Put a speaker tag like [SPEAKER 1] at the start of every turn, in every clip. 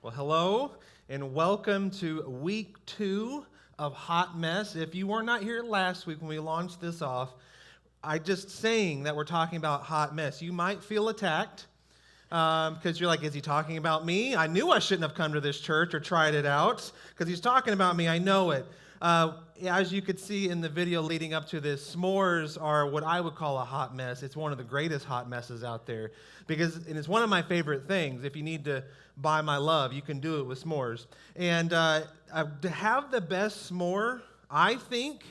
[SPEAKER 1] Well, hello and welcome to week 2 of Hot Mess. If you were not here last week when we launched this off, I just saying that we're talking about hot mess. You might feel attacked because you're like, is he talking about me? I knew I shouldn't have come to this church or tried it out because he's talking about me. I know it. As you could see in the video leading up to this, s'mores are what I would call a hot mess. It's one of the greatest hot messes out there and it's one of my favorite things. If you need to buy my love, you can do it with s'mores. And to have the best s'more, I think,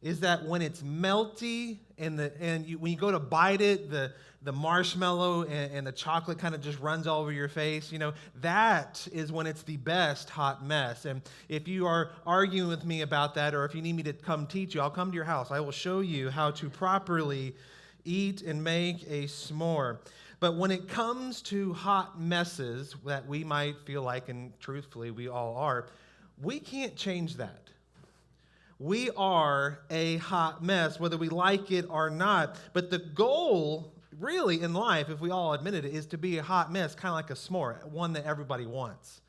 [SPEAKER 1] is that when it's melty and when you go to bite it, the marshmallow and the chocolate kind of just runs all over your face. You know, that is when it's the best hot mess. And if you are arguing with me about that, or if you need me to come teach you, I'll come to your house. I will show you how to properly eat and make a s'more. But when it comes to hot messes that we might feel like, and truthfully we all are, we can't change that. We are a hot mess, whether we like it or not. But the goal, really, in life, if we all admitted it, is to be a hot mess, kind of like a s'more, one that everybody wants.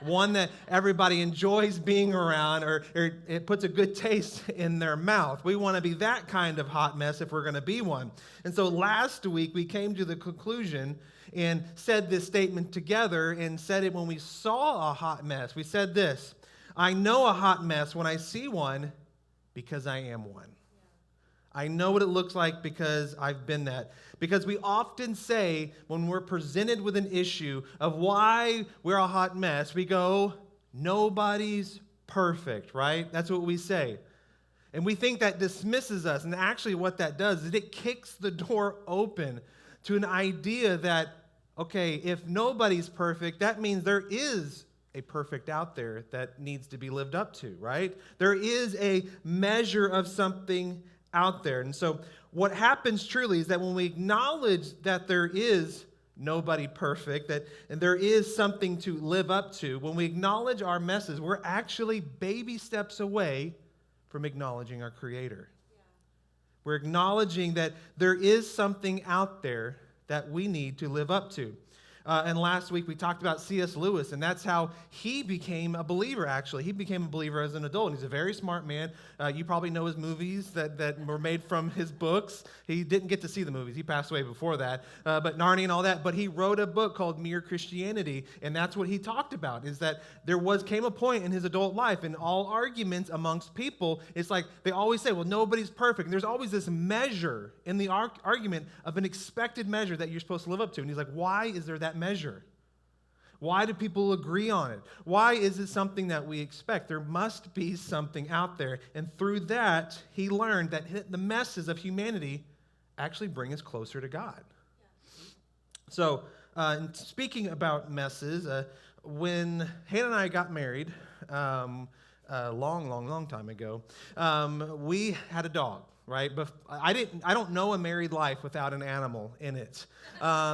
[SPEAKER 1] One that everybody enjoys being around, or it puts a good taste in their mouth. We want to be that kind of hot mess if we're going to be one. And so last week, we came to the conclusion and said this statement together and said it when we saw a hot mess. We said this: I know a hot mess when I see one because I am one. I know what it looks like because I've been that. Because we often say when we're presented with an issue of why we're a hot mess, we go, nobody's perfect, right? That's what we say. And we think that dismisses us. And actually what that does is it kicks the door open to an idea that, okay, if nobody's perfect, that means there is a perfect out there that needs to be lived up to, right? There is a measure of something out there. And so what happens truly is that when we acknowledge that there is nobody perfect, and there is something to live up to, when we acknowledge our messes, we're actually baby steps away from acknowledging our Creator. Yeah. We're acknowledging that there is something out there that we need to live up to. And last week we talked about C.S. Lewis, and that's how he became a believer, actually. He became a believer as an adult, and he's a very smart man. You probably know his movies that were made from his books. He didn't get to see the movies. He passed away before that, but Narnia and all that. But he wrote a book called Mere Christianity, and that's what he talked about, is that came a point in his adult life, in all arguments amongst people, it's like they always say, well, nobody's perfect. And there's always this measure in the argument of an expected measure that you're supposed to live up to. And he's like, why is there that measure? Why do people agree on it? Why is it something that we expect? There must be something out there. And through that, he learned that the messes of humanity actually bring us closer to God. Yeah. So, speaking about messes, when Hannah and I got married a long time ago, we had a dog. Right, but I don't know a married life without an animal in it,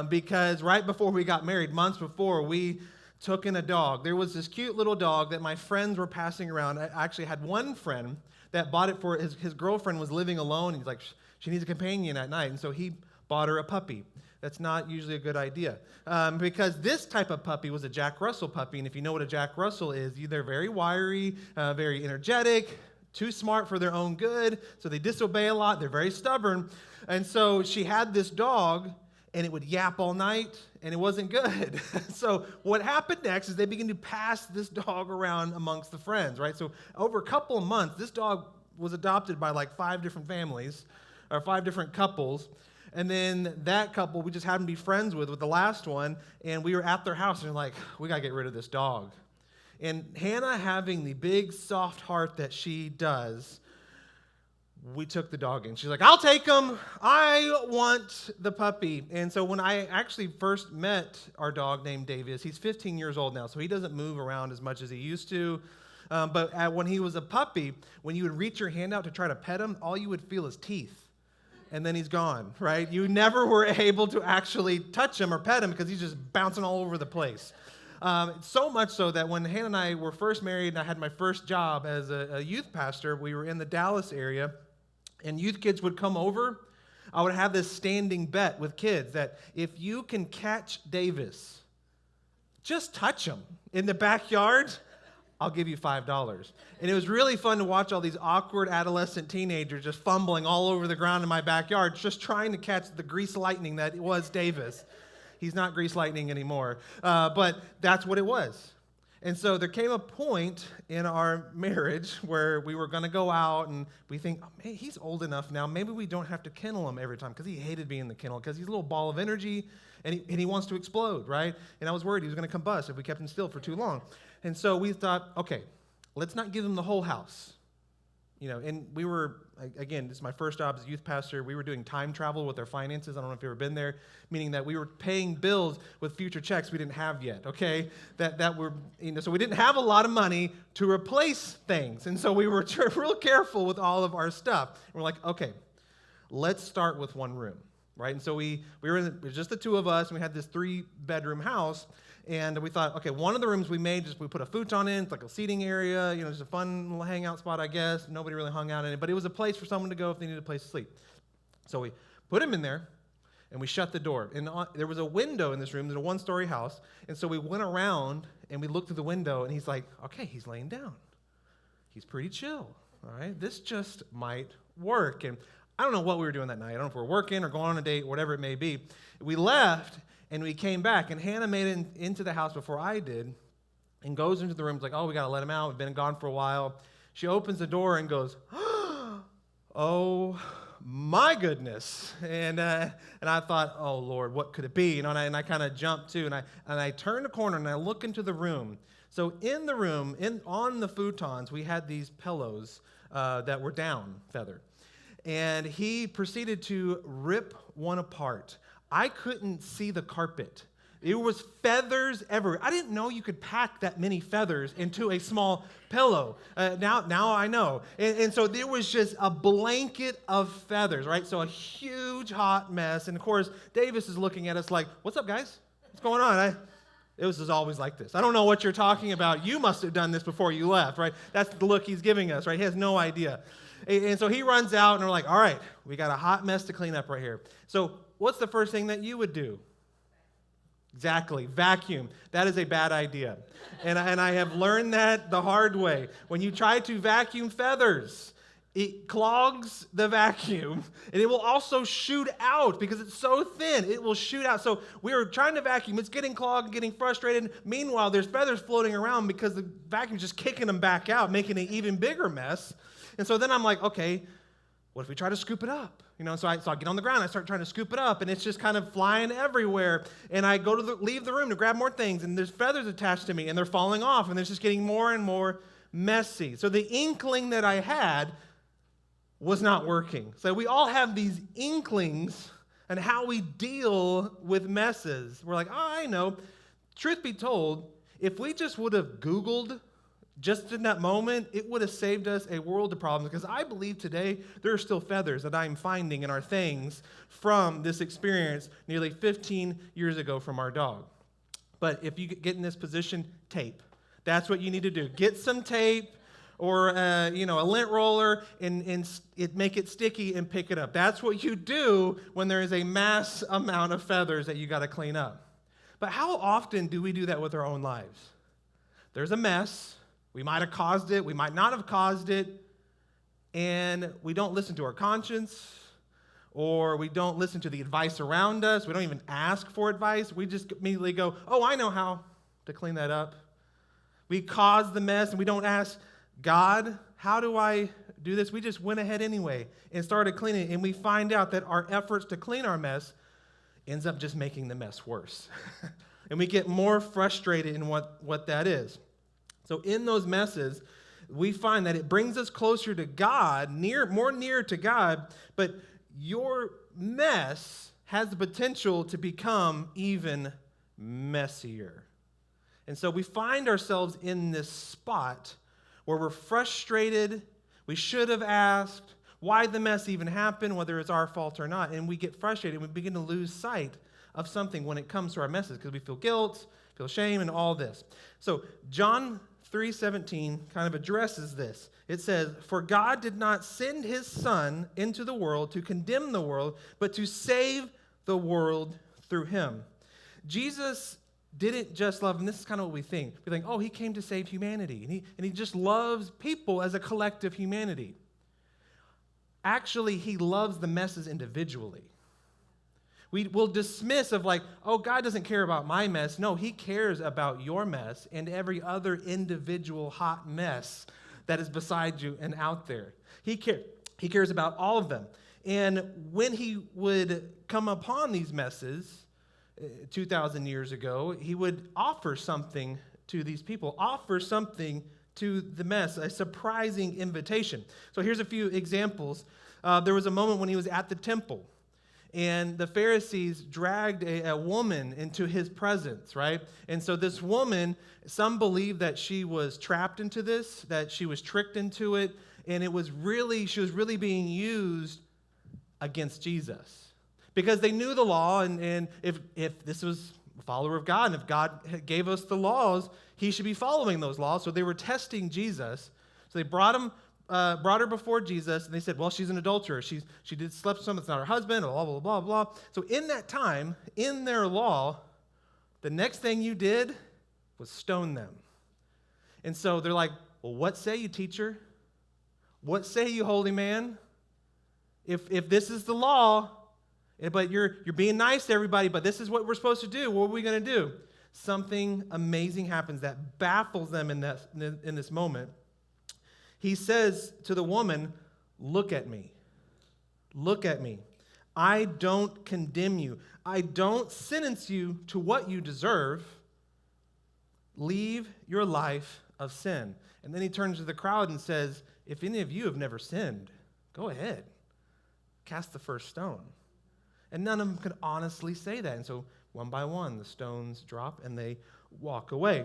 [SPEAKER 1] because right before we got married, months before, we took in a dog. There was this cute little dog that my friends were passing around. I actually had one friend that bought it for his girlfriend was living alone. He's like, she needs a companion at night, and so he bought her a puppy. That's not usually a good idea, because this type of puppy was a Jack Russell puppy, and if you know what a Jack Russell is, they're very wiry, very energetic, too smart for their own good, so they disobey a lot. They're very stubborn. And so she had this dog, and it would yap all night, and it wasn't good. So what happened next is they began to pass this dog around amongst the friends, right? So over a couple of months, this dog was adopted by like 5 different families, or 5 different couples. And then that couple we just happened to be friends with the last one, and we were at their house, and they're like, we got to get rid of this dog. And Hannah, having the big, soft heart that she does, we took the dog in. She's like, I'll take him. I want the puppy. And so when I actually first met our dog named Davis, he's 15 years old now, so he doesn't move around as much as he used to. But when he was a puppy, when you would reach your hand out to try to pet him, all you would feel is teeth. And then he's gone, right? You never were able to actually touch him or pet him because he's just bouncing all over the place. So much so that when Hannah and I were first married and I had my first job as a youth pastor, we were in the Dallas area, and youth kids would come over. I would have this standing bet with kids that if you can catch Davis, just touch them in the backyard. I'll give you $5. And it was really fun to watch all these awkward adolescent teenagers just fumbling all over the ground in my backyard, just trying to catch the grease lightning that was Davis. He's not grease lightning anymore, but that's what it was. And so there came a point in our marriage where we were going to go out and we think, oh, man, he's old enough now. Maybe we don't have to kennel him every time, because he hated being in the kennel because he's a little ball of energy and he wants to explode, right? And I was worried he was going to combust if we kept him still for too long. And so we thought, okay, let's not give him the whole house. And we were, again, this is my first job as a youth pastor. We were doing time travel with our finances. I don't know if you've ever been there, meaning that we were paying bills with future checks we didn't have yet, okay? So we didn't have a lot of money to replace things. And so we were real careful with all of our stuff. And we're like, okay, let's start with one room, right? And so it was just the two of us, and we had this 3-bedroom house. And we thought, okay, one of the rooms we made, we put a futon in. It's like a seating area, just a fun little hangout spot, I guess. Nobody really hung out in it, but it was a place for someone to go if they needed a place to sleep. So we put him in there, and we shut the door. And there was a window in this room. There's a 1-story house. And so we went around, and we looked through the window, and he's like, okay, he's laying down. He's pretty chill, all right? This just might work. And I don't know what we were doing that night. I don't know if we were working or going on a date, whatever it may be. We left, and we came back, and Hannah made it into the house before I did and goes into the room. It's like, oh, we got to let him out. We've been gone for a while. She opens the door and goes, oh, my goodness. And I thought, oh, Lord, what could it be? And I kind of jumped too. And I turned the corner, and I look into the room. So in the room, on the futons, we had these pillows that were down, feathered. And he proceeded to rip one apart. I couldn't see the carpet. It was feathers everywhere. I didn't know you could pack that many feathers into a small pillow. Now I know. And so there was just a blanket of feathers, right? So a huge hot mess. And of course, Davis is looking at us like, what's up, guys? What's going on? It was just always like this. I don't know what you're talking about. You must have done this before you left, right? That's the look he's giving us, right? He has no idea. And so he runs out, and we're like, all right, we got a hot mess to clean up right here. So what's the first thing that you would do? Exactly, vacuum. That is a bad idea. And I have learned that the hard way. When you try to vacuum feathers, it clogs the vacuum, and it will also shoot out because it's so thin. It will shoot out. So we were trying to vacuum. It's getting clogged, getting frustrated. Meanwhile, there's feathers floating around because the vacuum's just kicking them back out, making an even bigger mess. And so then I'm like, okay, what if we try to scoop it up? So I get on the ground, I start trying to scoop it up, and it's just kind of flying everywhere. And I go to leave the room to grab more things, and there's feathers attached to me, and they're falling off, and it's just getting more and more messy. So the inkling that I had was not working. So we all have these inklings and how we deal with messes. We're like, oh, I know. Truth be told, if we just would have Googled just in that moment, it would have saved us a world of problems, because I believe today there are still feathers that I'm finding in our things from this experience nearly 15 years ago from our dog. But if you get in this position, tape. That's what you need to do. Get some tape or a lint roller and make it sticky and pick it up. That's what you do when there is a mass amount of feathers that you got to clean up. But how often do we do that with our own lives? There's a mess. We might have caused it, we might not have caused it, and we don't listen to our conscience, or we don't listen to the advice around us. We don't even ask for advice. We just immediately go, oh, I know how to clean that up. We cause the mess, and we don't ask God, how do I do this? We just went ahead anyway and started cleaning, and we find out that our efforts to clean our mess ends up just making the mess worse. And we get more frustrated in what that is. So in those messes, we find that it brings us closer to God, more near to God, but your mess has the potential to become even messier. And so we find ourselves in this spot where we're frustrated. We should have asked why the mess even happened, whether it's our fault or not, and we get frustrated. We begin to lose sight of something when it comes to our messes because we feel guilt, feel shame, and all this. So John 3:17 kind of addresses this. It says, "For God did not send his Son into the world to condemn the world, but to save the world through him." Jesus didn't just love, and this is kind of what we think. We think, oh, he came to save humanity, and he just loves people as a collective humanity. Actually, he loves the messes individually. We will dismiss of like, oh, God doesn't care about my mess. No, he cares about your mess and every other individual hot mess that is beside you and out there. He cares about all of them. And when he would come upon these messes 2,000 years ago, he would offer something to these people, offer something to the mess, a surprising invitation. So here's a few examples. There was a moment when he was at the temple, and the Pharisees dragged a woman into his presence, right? And so this woman, some believe that she was trapped into this, that she was tricked into it, and she was really being used against Jesus. Because they knew the law, and if this was a follower of God, and if God gave us the laws, he should be following those laws. So they were testing Jesus. So they brought her before Jesus, and they said, well, she's an adulterer. She did slept with someone that's not her husband, blah, blah, blah, blah. So in that time, in their law, the next thing you did was stone them. And so they're like, well, what say you, teacher? What say you, holy man? If this is the law, but you're being nice to everybody, but this is what we're supposed to do, what are we going to do? Something amazing happens that baffles them in this moment. He says to the woman, look at me. Look at me. I don't condemn you. I don't sentence you to what you deserve. Leave your life of sin. And then he turns to the crowd and says, if any of you have never sinned, go ahead. Cast the first stone. And none of them could honestly say that. And so one by one, the stones drop and they walk away.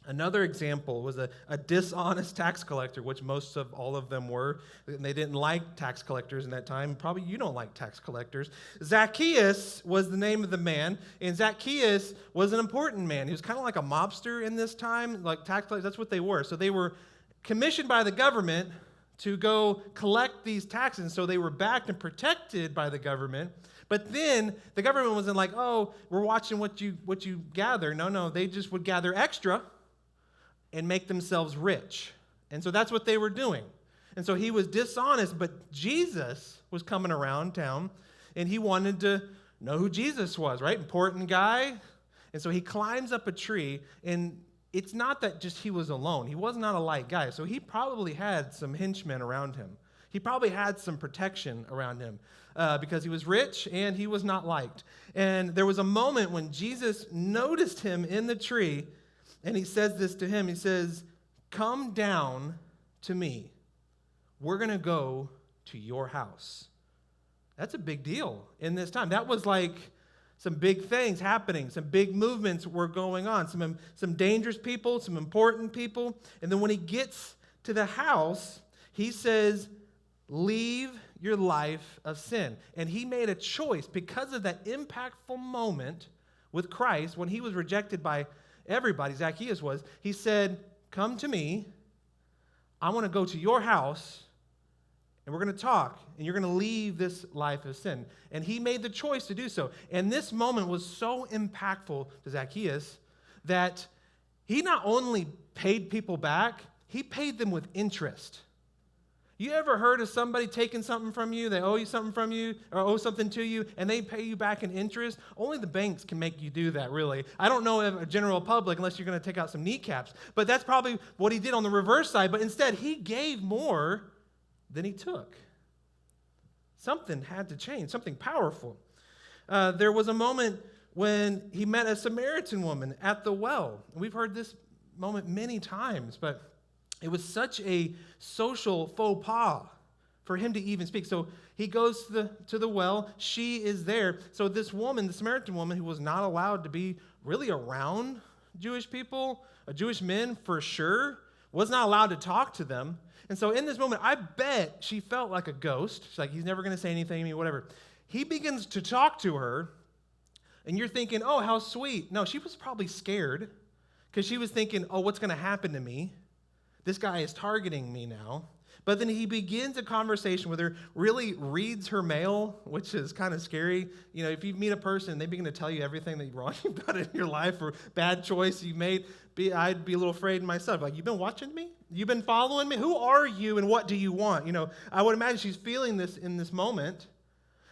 [SPEAKER 1] Another example was a dishonest tax collector, which most of all of them were. And they didn't like tax collectors in that time. Probably you don't like tax collectors. Zacchaeus was the name of the man, and Zacchaeus was an important man. He was kind of like a mobster in this time, like tax collectors, that's what they were. So they were commissioned by the government to go collect these taxes, and so they were backed and protected by the government. But then the government wasn't like, oh, we're watching what you gather. No, they just would gather extra and make themselves rich. And so that's what they were doing. And so he was dishonest, but Jesus was coming around town, and he wanted to know who Jesus was, right? Important guy. And so he climbs up a tree, and it's not that just he was alone. He was not a light guy. So he probably had some henchmen around him. He probably had some protection around him because he was rich and he was not liked. And there was a moment when Jesus noticed him in the tree, and he says this to him. He says, come down to me. We're going to go to your house. That's a big deal in this time. That was like some big things happening. Some big movements were going on. Some dangerous people, some important people. And then when he gets to the house, he says, leave your life of sin. And he made a choice because of that impactful moment with Christ when he was rejected by everybody. Zacchaeus was. He said, come to me. I want to go to your house, and we're going to talk, and you're going to leave this life of sin. And he made the choice to do so. And this moment was so impactful to Zacchaeus that he not only paid people back, he paid them with interest. You ever heard of somebody taking something from you, they owe you something from you, or owe something to you, and they pay you back in interest? Only the banks can make you do that, really. I don't know of a general public unless you're going to take out some kneecaps, but that's probably what he did on the reverse side, but instead he gave more than he took. Something had to change, something powerful. There was a moment when he met a Samaritan woman at the well. We've heard this moment many times, but it was such a social faux pas for him to even speak. So he goes to the well. She is there. So this woman, the Samaritan woman, who was not allowed to be really around Jewish people, Jewish men for sure, was not allowed to talk to them. And so in this moment, I bet she felt like a ghost. She's like, he's never going to say anything to me, whatever. He begins to talk to her, and you're thinking, oh, how sweet. No, she was probably scared because she was thinking, oh, what's going to happen to me? This guy is targeting me now. But then he begins a conversation with her, really reads her mail, which is kind of scary. You know, if you meet a person, they begin to tell you everything that wrong you've done in your life or bad choice you made, I'd be a little afraid myself. Like, you've been watching me? You've been following me? Who are you and what do you want? You know, I would imagine she's feeling this in this moment.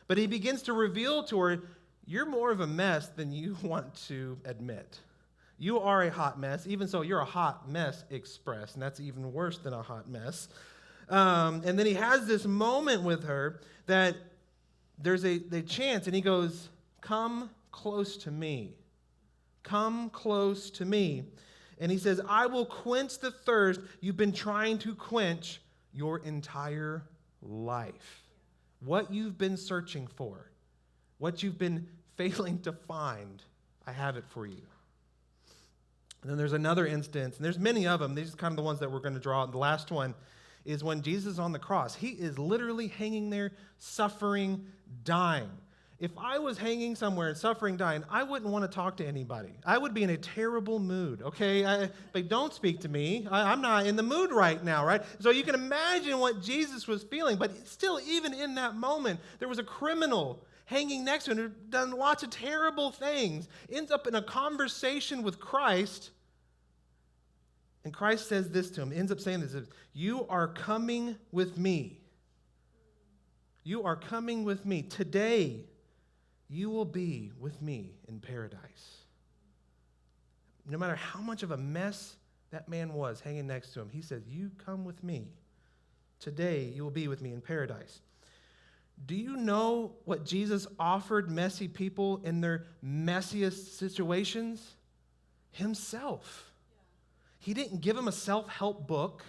[SPEAKER 1] But he begins to reveal to her, you're more of a mess than you want to admit. You are a hot mess. Even so, you're a hot mess express, and that's even worse than a hot mess. And then he has this moment with her that there's a chance, and he goes, come close to me. Come close to me. And he says, I will quench the thirst you've been trying to quench your entire life. What you've been searching for, what you've been failing to find, I have it for you. And then there's another instance, and there's many of them. These are kind of the ones that we're going to draw. And the last one is when Jesus is on the cross. He is literally hanging there, suffering, dying. If I was hanging somewhere and suffering, dying, I wouldn't want to talk to anybody. I would be in a terrible mood, okay? But don't speak to me. I'm not in the mood right now, right? So you can imagine what Jesus was feeling. But still, even in that moment, there was a criminal hanging next to him who'd done lots of terrible things, ends up in a conversation with Christ. And Christ says this to him, ends up saying this, you are coming with me. You are coming with me. Today, you will be with me in paradise. No matter how much of a mess that man was hanging next to him, he said, you come with me. Today, you will be with me in paradise. Do you know what Jesus offered messy people in their messiest situations? Himself. He didn't give them a self-help book.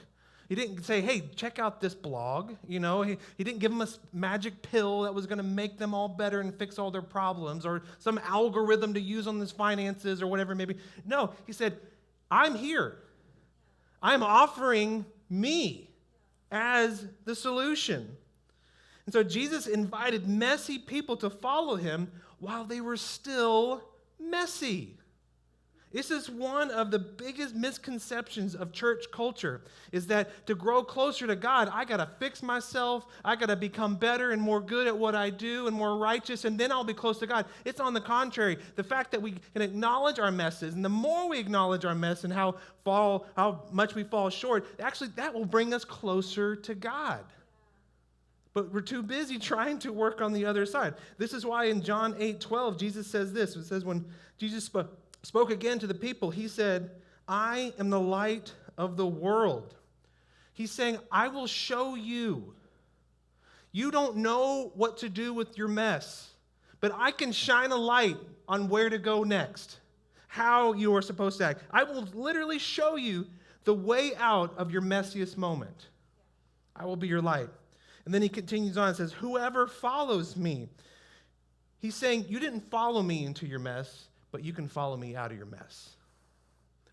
[SPEAKER 1] He didn't say, hey, check out this blog. You know, he didn't give them a magic pill that was going to make them all better and fix all their problems or some algorithm to use on his finances or whatever it may be. No, he said, I'm here. I'm offering me as the solution. And so Jesus invited messy people to follow him while they were still messy. This is one of the biggest misconceptions of church culture, is that to grow closer to God, I got to fix myself, I got to become better and more good at what I do and more righteous, and then I'll be close to God. It's on the contrary. The fact that we can acknowledge our messes, and the more we acknowledge our mess and how much we fall short, actually that will bring us closer to God. But we're too busy trying to work on the other side. This is why in John 8:12, Jesus says this. It says, when Jesus spoke again to the people, he said, I am the light of the world. He's saying, I will show you. You don't know what to do with your mess, but I can shine a light on where to go next, how you are supposed to act. I will literally show you the way out of your messiest moment. I will be your light. And then he continues on and says, whoever follows me. He's saying, you didn't follow me into your mess, but you can follow me out of your mess.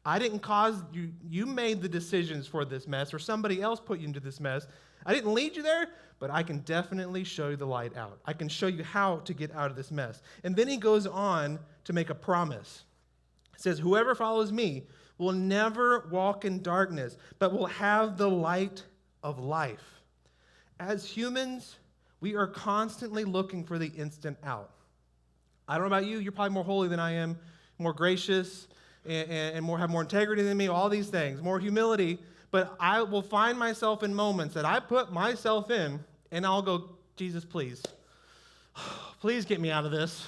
[SPEAKER 1] I didn't cause you. You made the decisions for this mess, or somebody else put you into this mess. I didn't lead you there, but I can definitely show you the light out. I can show you how to get out of this mess. And then he goes on to make a promise. It says, whoever follows me will never walk in darkness, but will have the light of life. As humans, we are constantly looking for the instant out. I don't know about you, you're probably more holy than I am, more gracious, and have more integrity than me, all these things, more humility. But I will find myself in moments that I put myself in, and I'll go, Jesus, please get me out of this.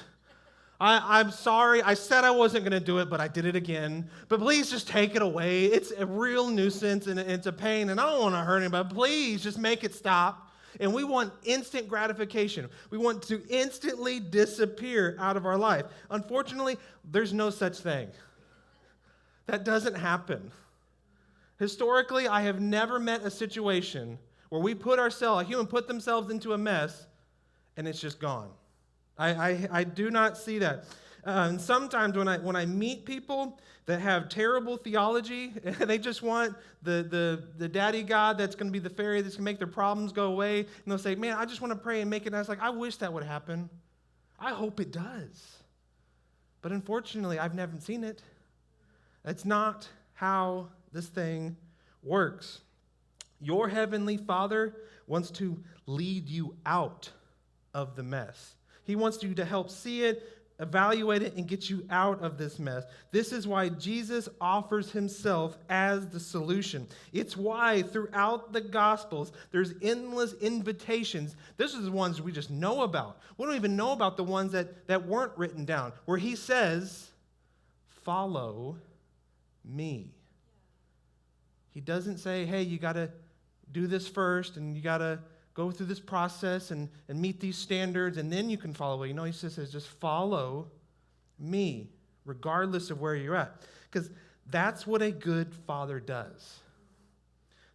[SPEAKER 1] I'm sorry, I said I wasn't going to do it, but I did it again. But please just take it away. It's a real nuisance, and it's a pain, and I don't want to hurt anybody. Please just make it stop. And we want instant gratification. We want to instantly disappear out of our life. Unfortunately, there's no such thing. That doesn't happen. Historically, I have never met a situation where we a human put themselves into a mess, and it's just gone. I do not see that. And sometimes when I meet people that have terrible theology, and they just want the daddy God that's going to be the fairy that's going to make their problems go away, and they'll say, man, I just want to pray and make it nice. Like, I wish that would happen. I hope it does. But unfortunately, I've never seen it. That's not how this thing works. Your heavenly Father wants to lead you out of the mess. He wants you to help see it, evaluate it, and get you out of this mess. This is why Jesus offers himself as the solution. It's why throughout the Gospels, there's endless invitations. This is the ones we just know about. We don't even know about the ones that weren't written down, where he says, follow me. He doesn't say, hey, you got to do this first, and you got to go through this process and meet these standards, and then you can follow me. No, he just says, just follow me, regardless of where you're at. Because that's what a good father does.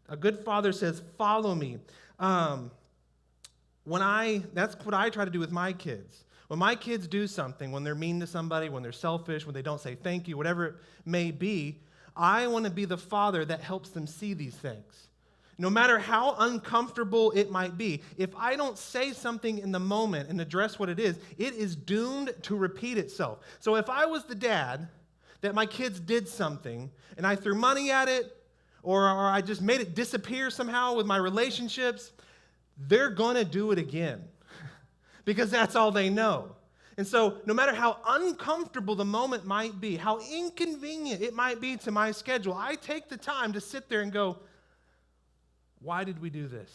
[SPEAKER 1] A good father says, follow me. That's what I try to do with my kids. When my kids do something, when they're mean to somebody, when they're selfish, when they don't say thank you, whatever it may be, I want to be the father that helps them see these things. No matter how uncomfortable it might be, if I don't say something in the moment and address what it is doomed to repeat itself. So if I was the dad that my kids did something and I threw money at it, or I just made it disappear somehow with my relationships, they're going to do it again because that's all they know. And so no matter how uncomfortable the moment might be, how inconvenient it might be to my schedule, I take the time to sit there and go, why did we do this?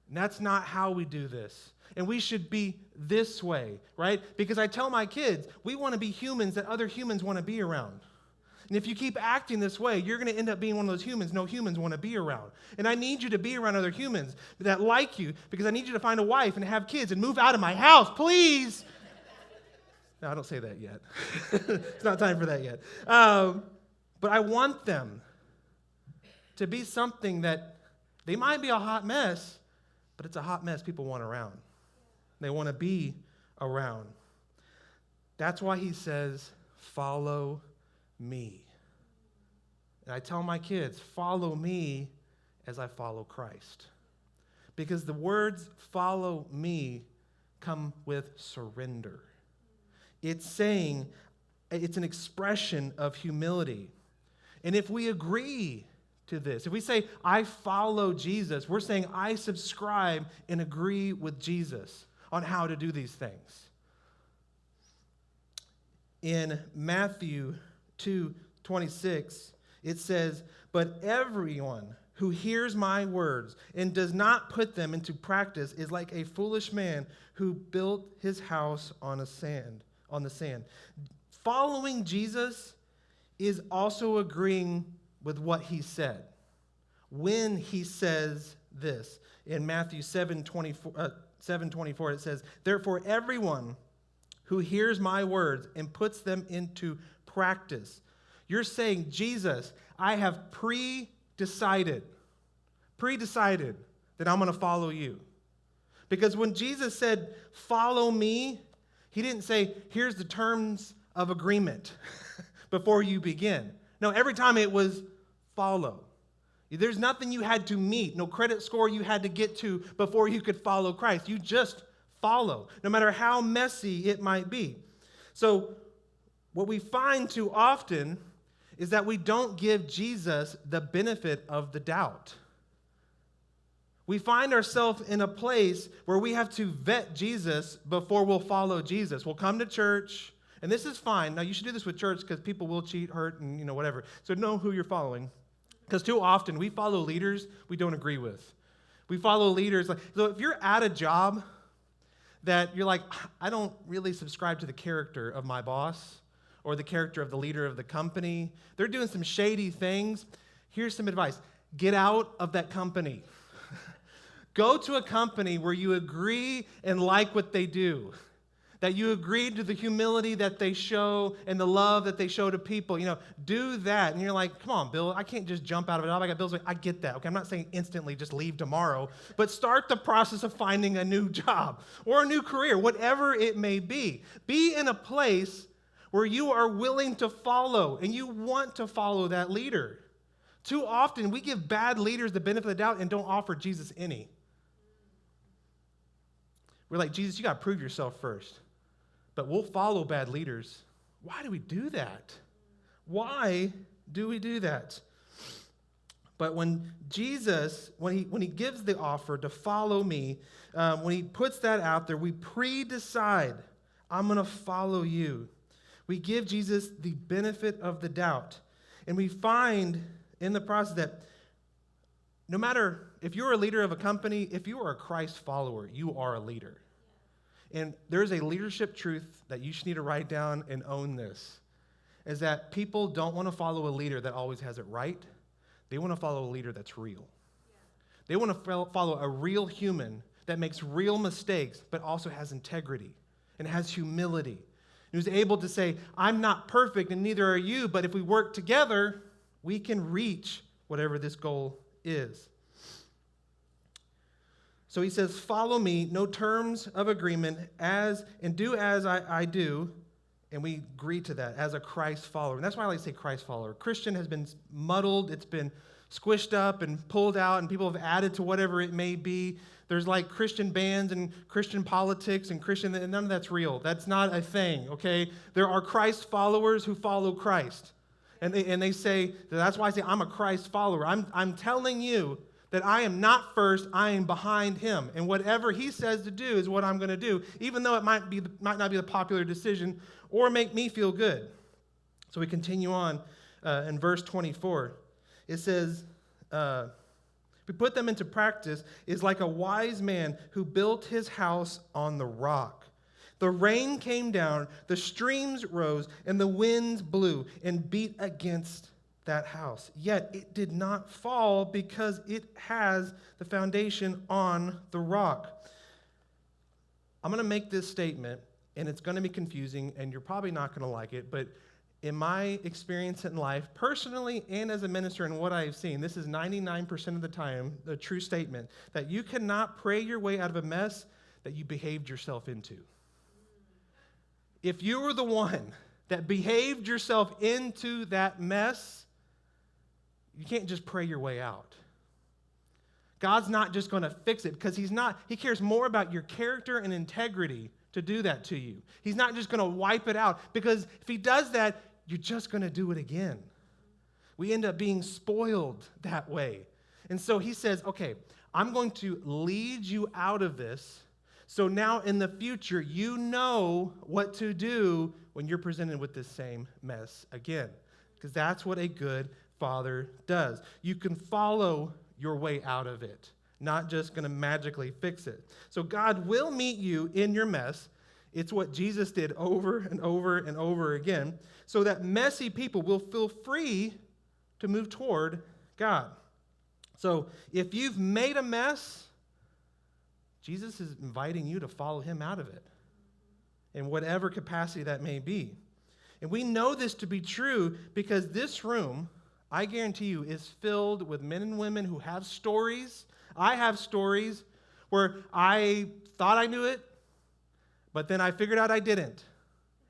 [SPEAKER 1] And that's not how we do this. And we should be this way, right? Because I tell my kids, we want to be humans that other humans want to be around. And if you keep acting this way, you're going to end up being one of those humans no humans want to be around. And I need you to be around other humans that like you, because I need you to find a wife and have kids and move out of my house, please. No, I don't say that yet. It's not time for that yet. But I want them to be something that they might be a hot mess, but it's a hot mess people want around. They want to be around. That's why he says, follow me. And I tell my kids, follow me as I follow Christ. Because the words follow me come with surrender. It's saying, it's an expression of humility. And if we agree to this, if we say, I follow Jesus, we're saying, I subscribe and agree with Jesus on how to do these things. In Matthew 2:26, it says, but everyone who hears my words and does not put them into practice is like a foolish man who built his house on the sand. Following Jesus is also agreeing with what he said. When he says this, in Matthew 7:24, it says, therefore everyone who hears my words and puts them into practice. You're saying, Jesus, I have pre-decided that I'm going to follow you. Because when Jesus said, follow me, he didn't say, here's the terms of agreement before you begin. No, every time it was follow. There's nothing you had to meet, no credit score you had to get to before you could follow Christ. You just follow, no matter how messy it might be. So what we find too often is that we don't give Jesus the benefit of the doubt. We find ourselves in a place where we have to vet Jesus before we'll follow Jesus. We'll come to church, and this is fine. Now, you should do this with church because people will cheat, hurt, and whatever. So know who you're following. Because too often we follow leaders we don't agree with. We follow leaders. So if you're at a job that you're like, I don't really subscribe to the character of my boss or the character of the leader of the company. They're doing some shady things. Here's some advice. Get out of that company. Go to a company where you agree and like what they do. That you agree to the humility that they show and the love that they show to people. Do that. And you're like, come on, Bill, I can't just jump out of a job. I got bills. I get that. Okay, I'm not saying instantly just leave tomorrow, but start the process of finding a new job or a new career, whatever it may be. Be in a place where you are willing to follow and you want to follow that leader. Too often, we give bad leaders the benefit of the doubt and don't offer Jesus any. We're like, Jesus, you got to prove yourself first. But we'll follow bad leaders. Why do we do that? Why do we do that? But when Jesus, when he gives the offer to follow me, when he puts that out there, we pre-decide, I'm going to follow you. We give Jesus the benefit of the doubt. And we find in the process that no matter if you're a leader of a company, if you are a Christ follower, you are a leader. And there's a leadership truth that you should need to write down and own this, is that people don't want to follow a leader that always has it right. They want to follow a leader that's real. They want to follow a real human that makes real mistakes, but also has integrity and has humility. And who's able to say, I'm not perfect and neither are you, but if we work together, we can reach whatever this goal is. So he says, follow me, no terms of agreement, and do as I do, and we agree to that as a Christ follower. And that's why I like to say Christ follower. Christian has been muddled, it's been squished up and pulled out, and people have added to whatever it may be. There's like Christian bands and Christian politics and none of that's real. That's not a thing, okay? There are Christ followers who follow Christ. And they say, that's why I say I'm a Christ follower. I'm telling you that I am not first, I am behind him. And whatever he says to do is what I'm going to do, even though it might not be the popular decision or make me feel good. So we continue on in verse 24. It says, we put them into practice is like a wise man who built his house on the rock. The rain came down, the streams rose, and the winds blew and beat against that house. Yet it did not fall because it has the foundation on the rock. I'm going to make this statement, and it's going to be confusing, and you're probably not going to like it, but in my experience in life, personally and as a minister and what I've seen, this is 99% of the time the true statement, that you cannot pray your way out of a mess that you behaved yourself into. If you were the one that behaved yourself into that mess, you can't just pray your way out. God's not just going to fix it because he cares more about your character and integrity to do that to you. He's not just going to wipe it out because if he does that, you're just going to do it again. We end up being spoiled that way. And so he says, okay, I'm going to lead you out of this. So now in the future, you know what to do when you're presented with this same mess again. Because that's what a good Father does. You can follow your way out of it, not just going to magically fix it. So God will meet you in your mess. It's what Jesus did over and over and over again, so that messy people will feel free to move toward God. So if you've made a mess, Jesus is inviting you to follow him out of it in whatever capacity that may be. And we know this to be true because this room, I guarantee you, is filled with men and women who have stories. I have stories where I thought I knew it, but then I figured out I didn't.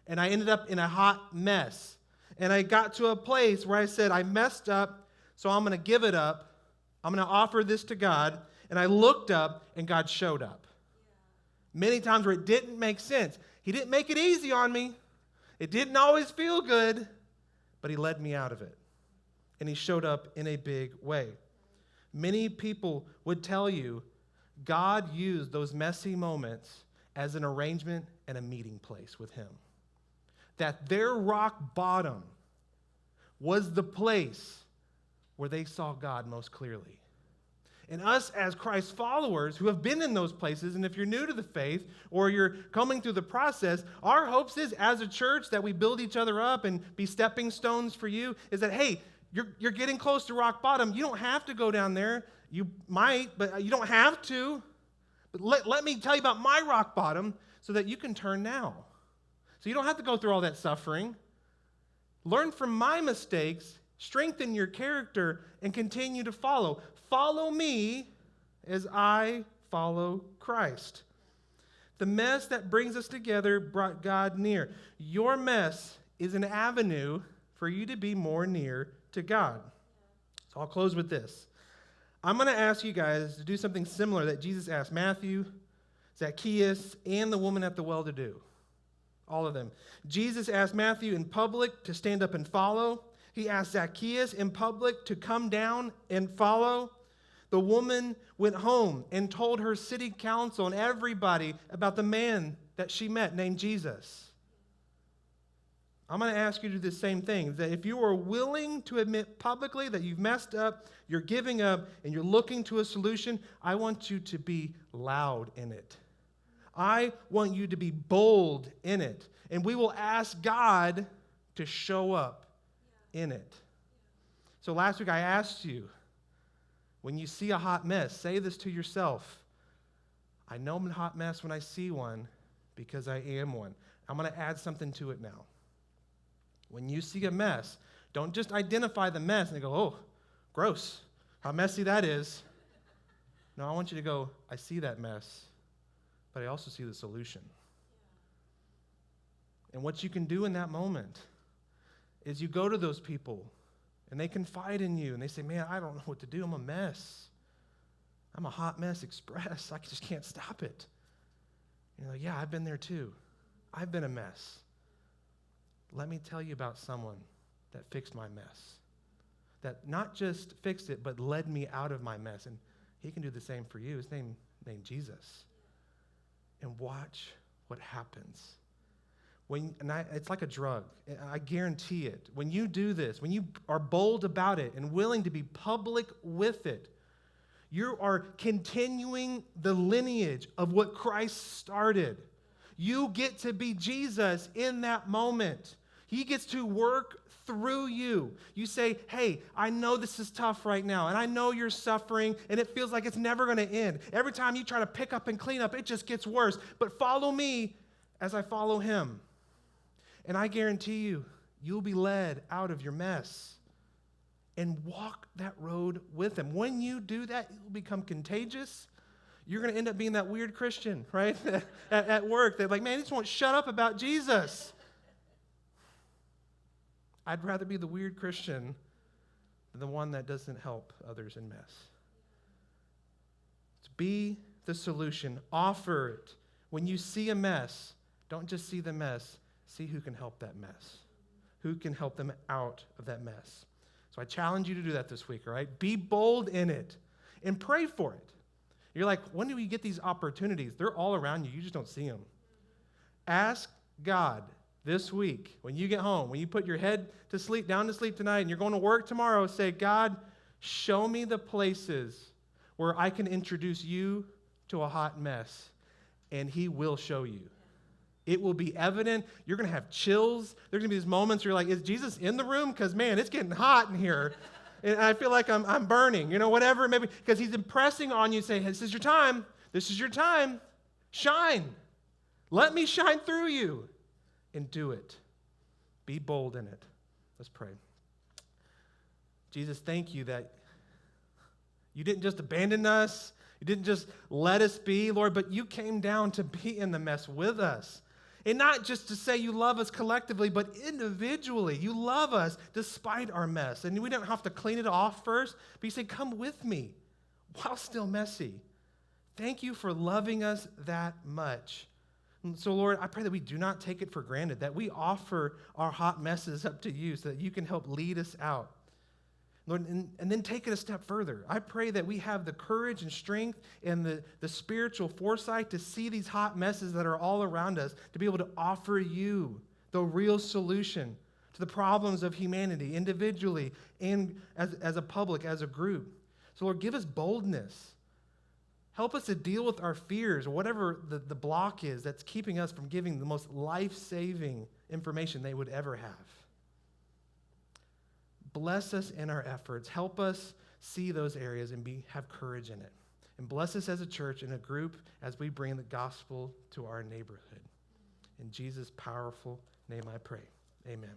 [SPEAKER 1] And I ended up in a hot mess. And I got to a place where I said, I messed up, so I'm going to give it up. I'm going to offer this to God. And I looked up, and God showed up. Many times where it didn't make sense. He didn't make it easy on me. It didn't always feel good, but he led me out of it. And he showed up in a big way. Many people would tell you God used those messy moments as an arrangement and a meeting place with him. That their rock bottom was the place where they saw God most clearly. And us as Christ followers who have been in those places, and if you're new to the faith or you're coming through the process, our hopes is as a church that we build each other up and be stepping stones for you, is that, hey, you're getting close to rock bottom. You don't have to go down there. You might, but you don't have to. But let me tell you about my rock bottom so that you can turn now. So you don't have to go through all that suffering. Learn from my mistakes, strengthen your character, and continue to follow. Follow me as I follow Christ. The mess that brings us together brought God near. Your mess is an avenue for you to be more near to God. So I'll close with this. I'm going to ask you guys to do something similar that Jesus asked Matthew, Zacchaeus, and the woman at the well to do. All of them. Jesus asked Matthew in public to stand up and follow. He asked Zacchaeus in public to come down and follow. The woman went home and told her city council and everybody about the man that she met named Jesus. I'm going to ask you to do the same thing, that if you are willing to admit publicly that you've messed up, you're giving up, and you're looking to a solution, I want you to be loud in it. I want you to be bold in it. And we will ask God to show up in it. So last week I asked you, when you see a hot mess, say this to yourself. I know I'm a hot mess when I see one because I am one. I'm going to add something to it now. When you see a mess, don't just identify the mess and go, oh, gross, how messy that is. No, I want you to go, I see that mess, but I also see the solution. And what you can do in that moment is you go to those people and they confide in you and they say, man, I don't know what to do. I'm a mess. I'm a hot mess express. I just can't stop it. And you're like, yeah, I've been there too. I've been a mess. Let me tell you about someone that fixed my mess. That not just fixed it, but led me out of my mess. And he can do the same for you. His name named Jesus. And watch what happens. It's like a drug. I guarantee it. When you do this, when you are bold about it and willing to be public with it, you are continuing the lineage of what Christ started. You get to be Jesus in that moment. He gets to work through you. You say, hey, I know this is tough right now, and I know you're suffering, and it feels like it's never going to end. Every time you try to pick up and clean up, it just gets worse. But follow me as I follow him. And I guarantee you, you'll be led out of your mess and walk that road with him. When you do that, it will become contagious. You're going to end up being that weird Christian, right, at work. They're like, man, he just won't shut up about Jesus. I'd rather be the weird Christian than the one that doesn't help others in mess. Be the solution. Offer it. When you see a mess, don't just see the mess. See who can help that mess. Who can help them out of that mess. So I challenge you to do that this week, all right? Be bold in it and pray for it. You're like, when do we get these opportunities? They're all around you. You just don't see them. Ask God this week, when you get home, when you put your head to sleep, down to sleep tonight, and you're going to work tomorrow, say, God, show me the places where I can introduce you to a hot mess, and he will show you. It will be evident. You're going to have chills. There's going to be these moments where you're like, is Jesus in the room? Because, man, it's getting hot in here. And I feel like I'm burning, whatever, maybe, because he's impressing on you, saying, this is your time. This is your time. Shine. Let me shine through you. And do it. Be bold in it. Let's pray. Jesus, thank you that you didn't just abandon us. You didn't just let us be, Lord, but you came down to be in the mess with us. And not just to say you love us collectively, but individually. You love us despite our mess. And we don't have to clean it off first, but you say, come with me while still messy. Thank you for loving us that much. And so, Lord, I pray that we do not take it for granted, that we offer our hot messes up to you so that you can help lead us out. Lord, and then take it a step further. I pray that we have the courage and strength and the spiritual foresight to see these hot messes that are all around us, to be able to offer you the real solution to the problems of humanity individually and as a public, as a group. So, Lord, give us boldness. Help us to deal with our fears, or whatever the block is that's keeping us from giving the most life-saving information they would ever have. Bless us in our efforts. Help us see those areas and have courage in it. And bless us as a church and a group as we bring the gospel to our neighborhood. In Jesus' powerful name I pray. Amen.